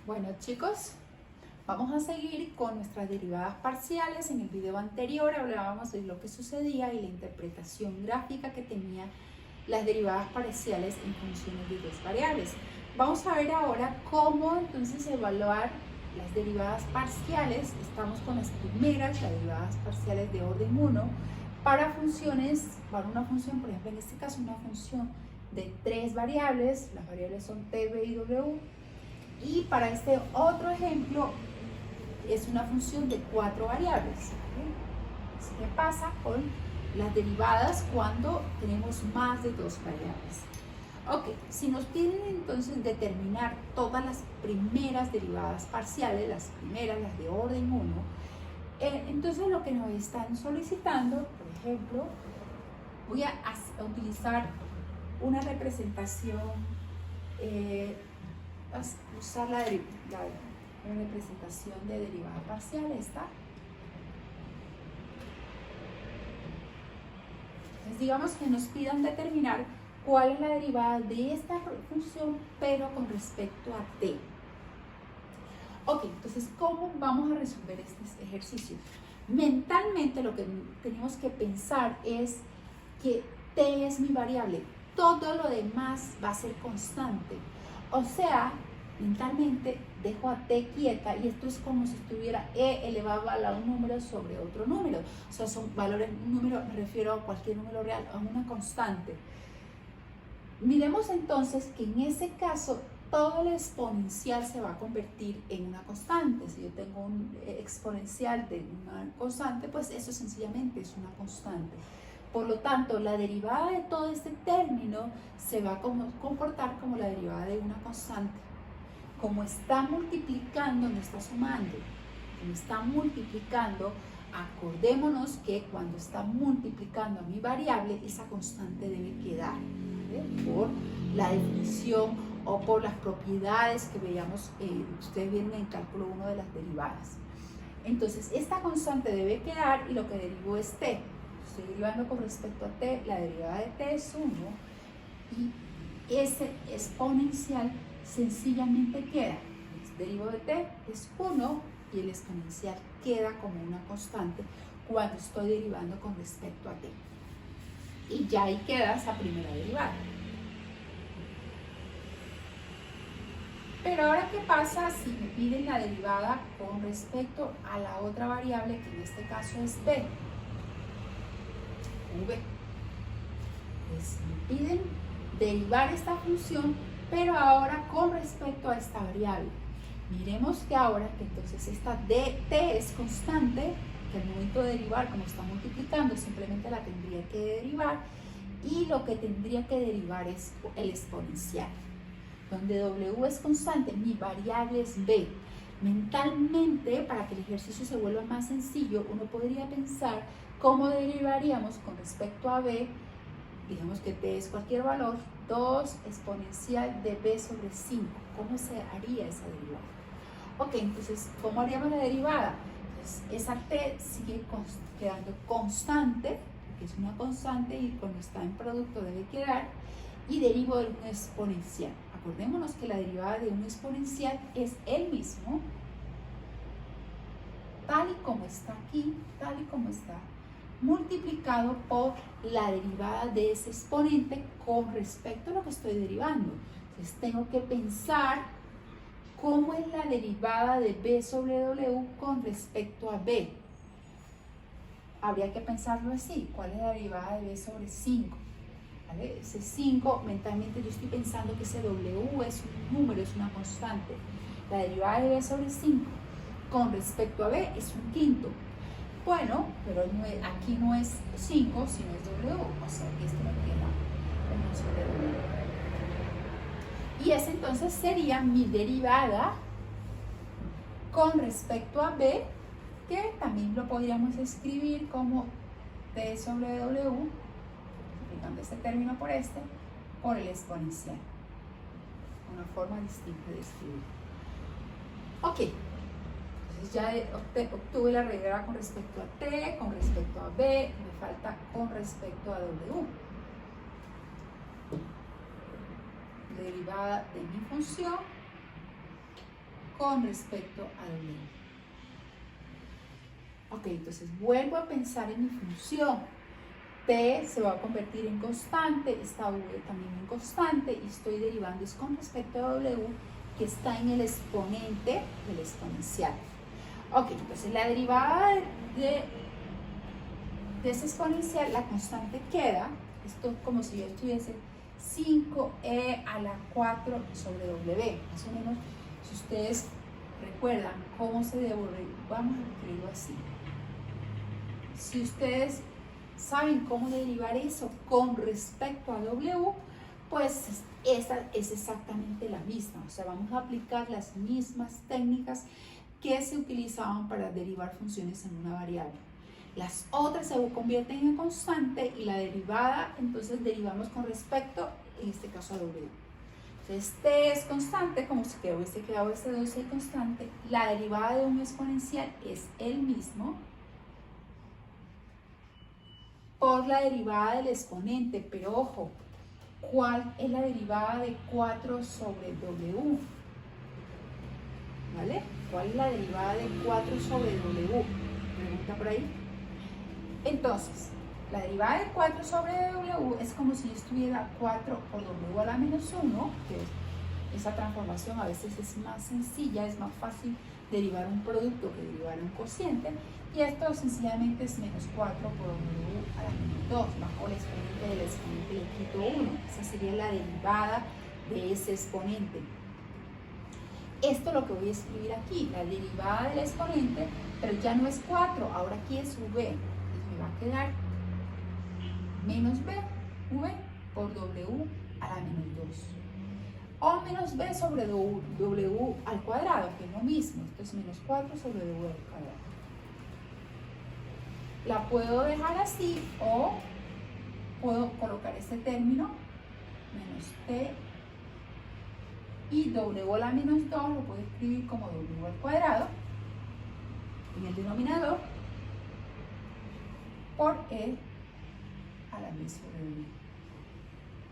Bueno chicos, vamos a seguir con nuestras derivadas parciales. En el video anterior hablábamos de lo que sucedía y la interpretación gráfica que tenía las derivadas parciales en funciones de dos variables. Vamos a ver ahora cómo entonces evaluar las derivadas parciales. Estamos con las primeras, las derivadas parciales de orden 1, para funciones, para una función, por ejemplo en este caso una función de tres variables. Las variables son t, b y w. Y para este otro ejemplo es una función de cuatro variables. Así que pasa con las derivadas cuando tenemos más de dos variables. Ok, si nos piden entonces determinar todas las primeras derivadas parciales, las primeras, las de orden 1, entonces lo que nos están solicitando, por ejemplo, voy a utilizar una representación, usar la representación de derivada parcial, esta. Entonces digamos que nos pidan determinar cuál es la derivada de esta función, pero con respecto a t. Ok, entonces, ¿cómo vamos a resolver este ejercicio? Mentalmente lo que tenemos que pensar es que t es mi variable, todo lo demás va a ser constante. O sea, mentalmente dejo a t quieta y esto es como si estuviera e elevado a un número sobre otro número. O sea, son valores, un número, me refiero a cualquier número real, a una constante. Miremos entonces que en ese caso todo el exponencial se va a convertir en una constante. Si yo tengo un exponencial de una constante, pues eso sencillamente es una constante. Por lo tanto, la derivada de todo este término se va a comportar como la derivada de una constante. Como está multiplicando, no está sumando. Como está multiplicando, acordémonos que cuando está multiplicando a mi variable, esa constante debe quedar, ¿vale? Por la definición o por las propiedades que veíamos, ustedes vieron en cálculo 1 de las derivadas. Entonces, esta constante debe quedar y lo que derivo es t. Estoy derivando con respecto a t, la derivada de t es 1 y ese exponencial sencillamente queda. El derivo de t es 1 y el exponencial queda como una constante cuando estoy derivando con respecto a t. Y ya ahí queda esa primera derivada. Pero ahora, ¿qué pasa si me piden la derivada con respecto a la otra variable, que en este caso es b? V. Pues me piden derivar esta función, pero ahora con respecto a esta variable. Miremos que ahora que entonces esta t es constante, que al momento de derivar, como está multiplicando, simplemente la tendría que derivar, y lo que tendría que derivar es el exponencial. Donde w es constante, mi variable es b. Mentalmente, para que el ejercicio se vuelva más sencillo, uno podría pensar cómo derivaríamos con respecto a b. Digamos que t es cualquier valor, 2 exponencial de b sobre 5. ¿Cómo se haría esa derivada? Ok, entonces, ¿cómo haríamos la derivada? Pues esa t sigue quedando constante, porque es una constante y cuando está en producto debe quedar, y derivo de un exponencial. Acordémonos que la derivada de un exponencial es el mismo, tal y como está aquí, tal y como está, multiplicado por la derivada de ese exponente con respecto a lo que estoy derivando. Entonces tengo que pensar cómo es la derivada de b sobre w con respecto a b. Habría que pensarlo así, ¿cuál es la derivada de b sobre 5? ¿Vale? Ese 5, mentalmente yo estoy pensando que ese w es un número, es una constante. La derivada de b sobre 5 con respecto a b es un quinto. Bueno, pero no es, aquí no es 5, sino es w, o sea que esto me queda como sobre w. Y esa entonces sería mi derivada con respecto a b, que también lo podríamos escribir como t sobre w, multiplicando este término por este, por el exponencial. Una forma distinta de escribir. Ok. Ya obtuve la derivada con respecto a t, con respecto a b, me falta con respecto a w. Derivada de mi función con respecto a W. Ok, entonces vuelvo a pensar en mi función. T se va a convertir en constante, esta V también en constante, y estoy derivando es con respecto a W, que está en el exponente del exponencial. Ok, entonces la derivada de ese exponencial, la constante queda, esto es como si yo estuviese 5e a la 4 sobre W, más o menos, si ustedes recuerdan cómo se devuelve, vamos a escribirlo así. Si ustedes saben cómo derivar eso con respecto a W, pues esta es exactamente la misma, o sea, vamos a aplicar las mismas técnicas que se utilizaban para derivar funciones en una variable. Las otras se convierten en constante y la derivada, entonces derivamos con respecto, en este caso a W. Entonces T es constante, como si hubiese quedado este 12 constante, la derivada de un exponencial es el mismo por la derivada del exponente, pero ojo, ¿cuál es la derivada de 4 sobre W? ¿Vale? ¿Cuál es la derivada de 4 sobre W? Pregunta por ahí. Entonces, la derivada de 4 sobre W es como si yo estuviera 4 por W a la menos 1, que esa transformación a veces es más sencilla, es más fácil derivar un producto que derivar un cociente, y esto sencillamente es menos 4 por W a la menos 2, bajo el exponente del exponente le quito 1. Esa sería la derivada de ese exponente. Esto es lo que voy a escribir aquí, la derivada del exponente, pero ya no es 4, ahora aquí es V. Entonces me va a quedar menos V por W a la menos 2. O menos B sobre W al cuadrado, que es lo mismo. Esto es menos 4 sobre W al cuadrado. La puedo dejar así o puedo colocar este término, menos T, y W a la menos 2 lo puedo escribir como W al cuadrado en el denominador por E a la B sobre W.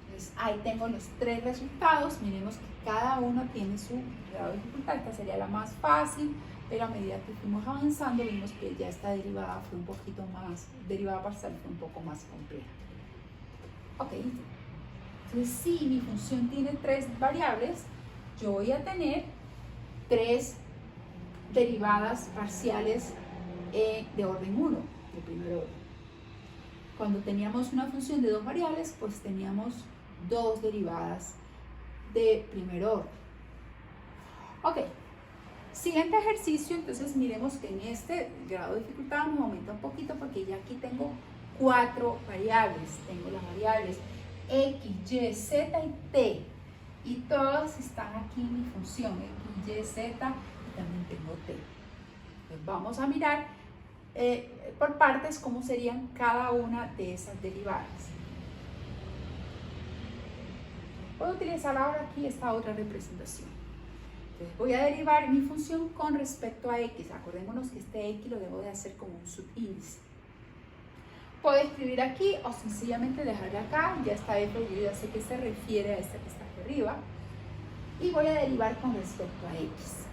Entonces ahí tengo los tres resultados. Miremos que cada uno tiene su grado de dificultad. Esta sería la más fácil, pero a medida que fuimos avanzando vimos que ya esta derivada fue un poquito más, derivada parcial fue un poco más compleja. Ok, entonces si mi función tiene tres variables, yo voy a tener tres derivadas parciales de orden 1, de primer orden. Cuando teníamos una función de dos variables, pues teníamos dos derivadas de primer orden. Ok, siguiente ejercicio, entonces miremos que en este grado de dificultad me aumenta un poquito porque ya aquí tengo cuatro variables. Tengo las variables x, y, z y t, y todas están aquí en mi función, x, y, z, y también tengo t. Entonces vamos a mirar por partes cómo serían cada una de esas derivadas. Puedo utilizar ahora aquí esta otra representación. Entonces voy a derivar mi función con respecto a x. Acordémonos que este x lo debo de hacer como un subíndice. Puedo escribir aquí o sencillamente dejarle acá. Ya está f, yo ya sé que se refiere a esta que está aquí arriba. Y voy a derivar con respecto a x.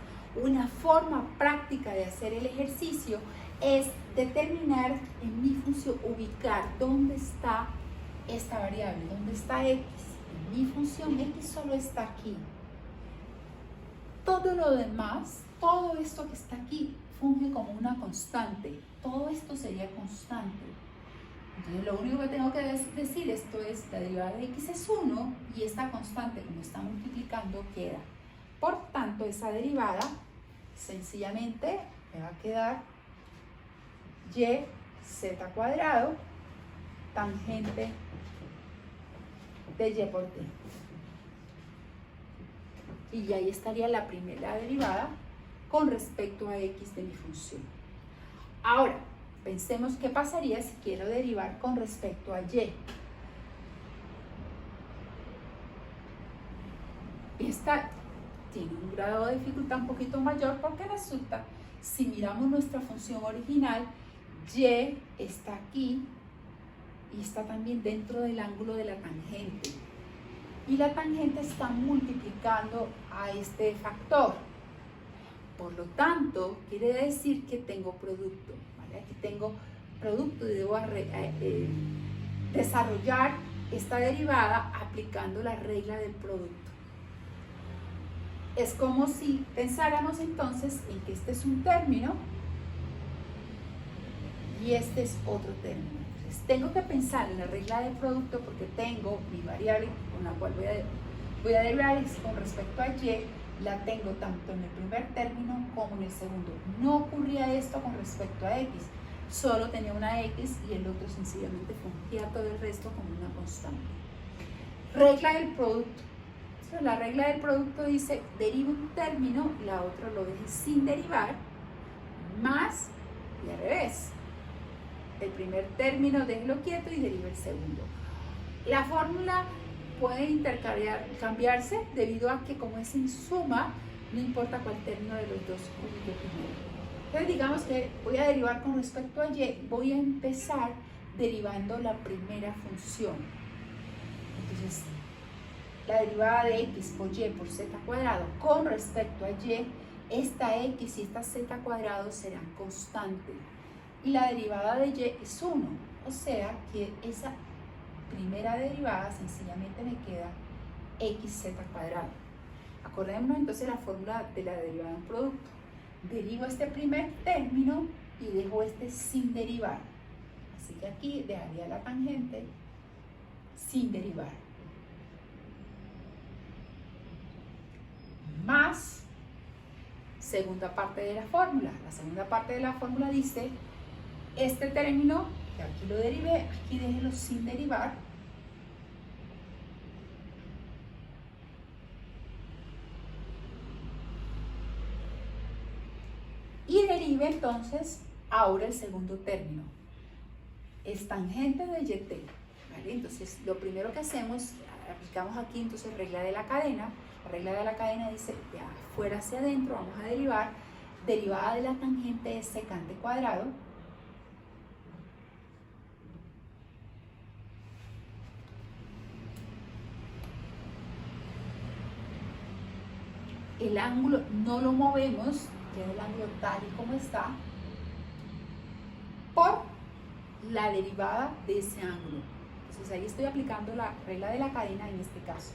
Una forma práctica de hacer el ejercicio es determinar en mi función, ubicar dónde está esta variable, dónde está x. En mi función x solo está aquí. Todo lo demás, todo esto que está aquí, funge como una constante. Todo esto sería constante. Entonces lo único que tengo que decir, esto es, la derivada de x es 1 y esta constante, como está multiplicando, queda. Por tanto, esa derivada sencillamente me va a quedar y z cuadrado tangente de y por t. Y ahí estaría la primera derivada con respecto a x de mi función. Ahora, pensemos qué pasaría si quiero derivar con respecto a y. Esta tiene un grado de dificultad un poquito mayor porque resulta, si miramos nuestra función original, y está aquí y está también dentro del ángulo de la tangente. Y la tangente está multiplicando a este factor. Por lo tanto, quiere decir que tengo producto, ¿vale? Aquí tengo producto y debo desarrollar esta derivada aplicando la regla del producto. Es como si pensáramos entonces en que este es un término y este es otro término. Entonces tengo que pensar en la regla del producto porque tengo mi variable con la cual voy a derivar con respecto a y, la tengo tanto en el primer término como en el segundo. No ocurría esto con respecto a x, solo tenía una x y el otro sencillamente fungía todo el resto como una constante. Regla del producto. La regla del producto dice, deriva un término, la otra lo deje sin derivar, más y al revés. El primer término déjelo quieto y deriva el segundo. La fórmula puede cambiarse debido a que como es en suma, no importa cuál término de los dos ocurre primero. Entonces digamos que voy a derivar con respecto a y, voy a empezar derivando la primera función. Entonces, la derivada de x por y por z cuadrado con respecto a y, esta x y esta z cuadrado serán constantes. Y la derivada de y es 1, o sea que esa primera derivada sencillamente me queda xz cuadrado. Acordémonos entonces la fórmula de la derivada de un producto. Derivo este primer término y dejo este sin derivar. Así que aquí dejaría la tangente sin derivar. Más segunda parte de la fórmula. La segunda parte de la fórmula dice, este término, que aquí lo derivé, aquí déjelo sin derivar. Y derive entonces ahora el segundo término. Es tangente de yt. ¿Vale? Entonces lo primero que hacemos, aplicamos aquí entonces regla de la cadena. La regla de la cadena dice, de afuera hacia adentro vamos a derivar, derivada de la tangente es secante cuadrado. El ángulo no lo movemos, queda el ángulo tal y como está, por la derivada de ese ángulo. Entonces ahí estoy aplicando la regla de la cadena en este caso.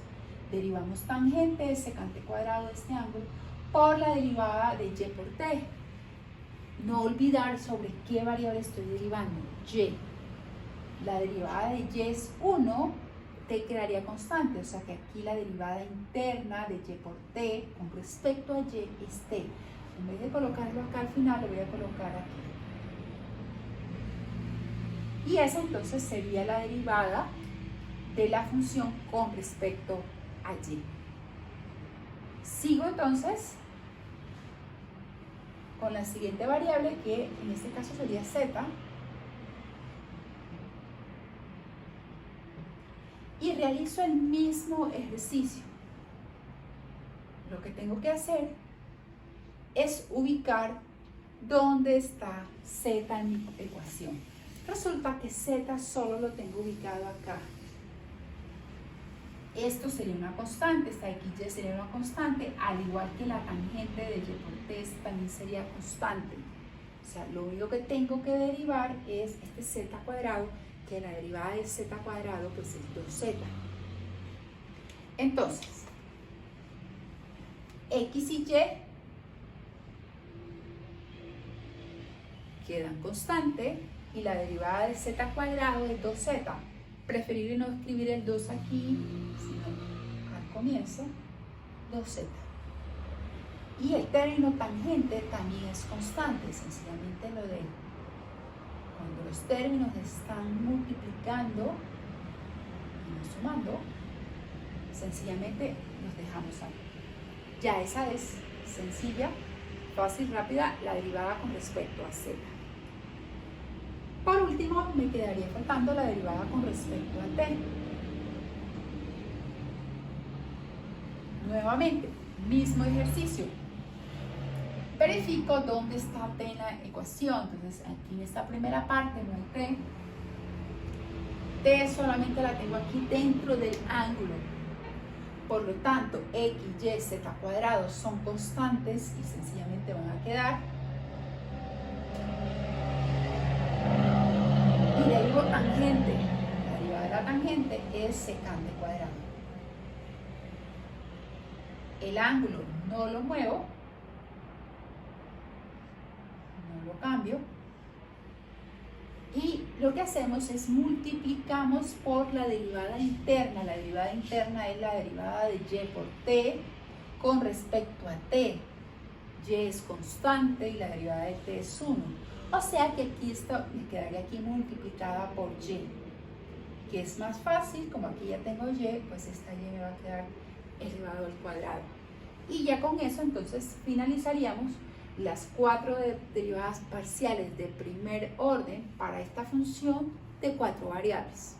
Derivamos tangente de secante cuadrado de este ángulo por la derivada de y por t. No olvidar sobre qué variable estoy derivando. Y. La derivada de y es 1, t quedaría constante, o sea que aquí la derivada interna de y por t con respecto a y es t. En vez de colocarlo acá al final, lo voy a colocar aquí. Y esa entonces sería la derivada de la función con respecto a y. Sigo entonces con la siguiente variable, que en este caso sería z, y realizo el mismo ejercicio. Lo que tengo que hacer es ubicar dónde está z en mi ecuación. Resulta que z solo lo tengo ubicado acá. Esto sería una constante, esta xy sería una constante, al igual que la tangente de y por t también sería constante. O sea, lo único que tengo que derivar es este z cuadrado, que la derivada de z cuadrado pues es 2z. Entonces, x y y quedan constantes y la derivada de z cuadrado es 2z. Preferible no escribir el 2 aquí, sino al comienzo, 2z. Y el término tangente también es constante, sencillamente lo de cuando los términos están multiplicando y no sumando, sencillamente los dejamos ahí. Ya esa es sencilla, fácil, rápida, la derivada con respecto a z. Por último, me quedaría faltando la derivada con respecto a t. Nuevamente, mismo ejercicio. Verifico dónde está t en la ecuación. Entonces, aquí en esta primera parte no hay t. T solamente la tengo aquí dentro del ángulo. Por lo tanto, x, y, z cuadrados son constantes y sencillamente van a quedar. Y derivo tangente. La derivada de la tangente es secante cuadrado. El ángulo no lo muevo, no lo cambio. Y lo que hacemos es multiplicamos por la derivada interna. La derivada interna es la derivada de y por t con respecto a t. Y es constante y la derivada de t es 1. O sea que aquí esto me quedaría aquí multiplicada por y, que es más fácil, como aquí ya tengo y, pues esta y me va a quedar elevado al cuadrado. Y ya con eso entonces finalizaríamos las 4 derivadas parciales de primer orden para esta función de 4 variables.